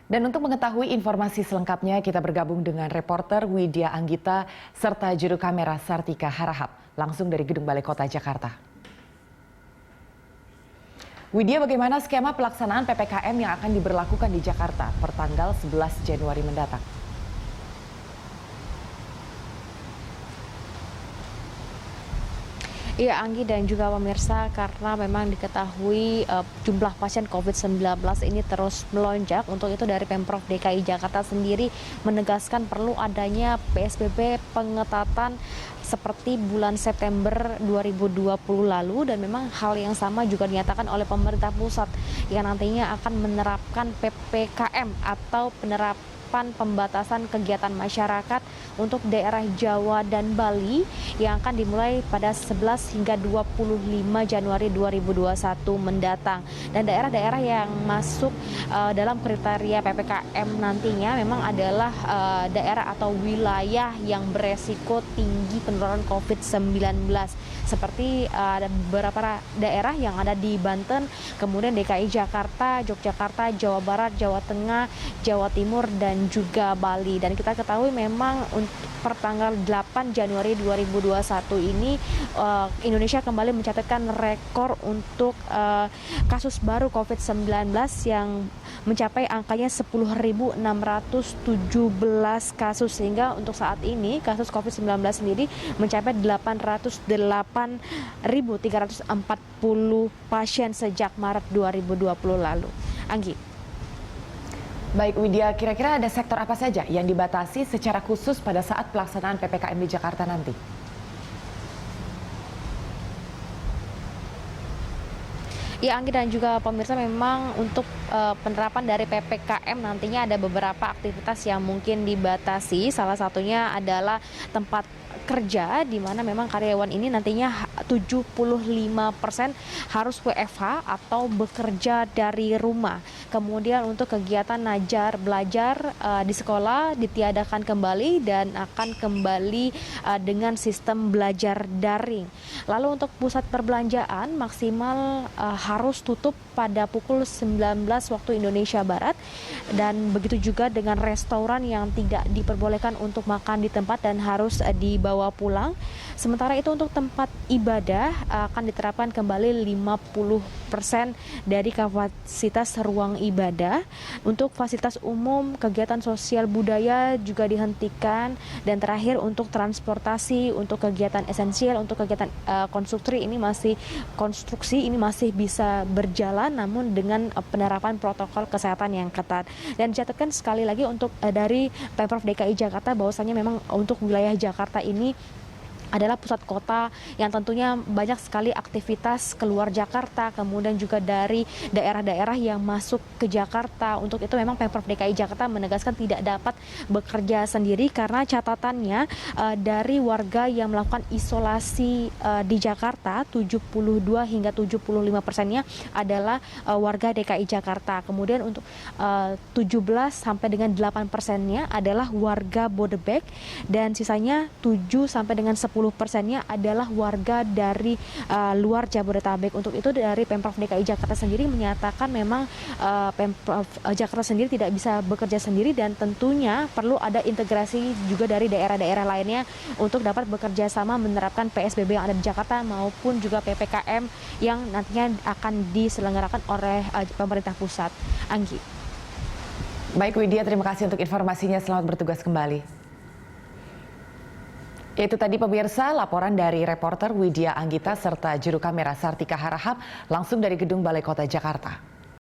Dan untuk mengetahui informasi selengkapnya, kita bergabung dengan reporter Widya Anggita serta juru kamera Sartika Harahap, langsung dari Gedung Balai Kota Jakarta. Widya, bagaimana skema pelaksanaan PPKM yang akan diberlakukan di Jakarta per tanggal 11 Januari mendatang? Iya, Anggi dan juga pemirsa, karena memang diketahui jumlah pasien COVID-19 ini terus melonjak. Untuk itu dari Pemprov DKI Jakarta sendiri menegaskan perlu adanya PSBB pengetatan seperti bulan September 2020 lalu, dan memang hal yang sama juga dinyatakan oleh pemerintah pusat yang nantinya akan menerapkan PPKM atau pembatasan kegiatan masyarakat untuk daerah Jawa dan Bali yang akan dimulai pada 11 hingga 25 Januari 2021 mendatang. Dan daerah-daerah yang masuk dalam kriteria PPKM nantinya memang adalah daerah atau wilayah yang beresiko tinggi penularan COVID-19. Seperti ada beberapa daerah yang ada di Banten, kemudian DKI Jakarta, Yogyakarta, Jawa Barat, Jawa Tengah, Jawa Timur, dan juga Bali. Dan kita ketahui memang untuk per tanggal 8 Januari 2021 ini Indonesia kembali mencatatkan rekor untuk kasus baru COVID-19 yang mencapai angkanya 10.617 kasus, sehingga untuk saat ini kasus COVID-19 sendiri mencapai 808.340 pasien sejak Maret 2020 lalu. Anggi. Baik Widya, kira-kira ada sektor apa saja yang dibatasi secara khusus pada saat pelaksanaan PPKM di Jakarta nanti? Ya, Anggi dan juga pemirsa, memang untuk penerapan dari PPKM nantinya ada beberapa aktivitas yang mungkin dibatasi. Salah satunya adalah tempat kerja, di mana memang karyawan ini nantinya 75% harus WFH atau bekerja dari rumah. Kemudian untuk kegiatan ngajar belajar di sekolah ditiadakan kembali dan akan kembali dengan sistem belajar daring. Lalu untuk pusat perbelanjaan maksimal harus tutup pada pukul 19 waktu Indonesia Barat, dan begitu juga dengan restoran yang tidak diperbolehkan untuk makan di tempat dan harus dibawa pulang. Sementara itu untuk tempat ibadah akan diterapkan kembali 50% dari kapasitas ruang ibadah. Untuk fasilitas umum, kegiatan sosial budaya juga dihentikan, dan terakhir untuk transportasi, untuk kegiatan esensial, untuk kegiatan konstruksi ini masih bisa berjalan, namun dengan penerapan protokol kesehatan yang ketat. Dan dicatatkan sekali lagi untuk dari Pemprov DKI Jakarta bahwasanya memang untuk wilayah Jakarta ini adalah pusat kota yang tentunya banyak sekali aktivitas keluar Jakarta, kemudian juga dari daerah-daerah yang masuk ke Jakarta. Untuk itu memang Pemprov DKI Jakarta menegaskan tidak dapat bekerja sendiri, karena catatannya dari warga yang melakukan isolasi di Jakarta 72 hingga 75%-nya adalah warga DKI Jakarta. Kemudian untuk 17 sampai dengan 8%-nya adalah warga Bodebek, dan sisanya 7 sampai dengan 10%-nya adalah warga dari luar Jabodetabek. Untuk itu dari Pemprov DKI Jakarta sendiri menyatakan memang Pemprov Jakarta sendiri tidak bisa bekerja sendiri, dan tentunya perlu ada integrasi juga dari daerah-daerah lainnya untuk dapat bekerja sama menerapkan PSBB yang ada di Jakarta maupun juga PPKM yang nantinya akan diselenggarakan oleh pemerintah pusat. Anggi. Baik Widya, terima kasih untuk informasinya. Selamat bertugas kembali. Itu tadi pemirsa laporan dari reporter Widya Anggita serta juru kamera Sartika Harahap langsung dari Gedung Balai Kota Jakarta.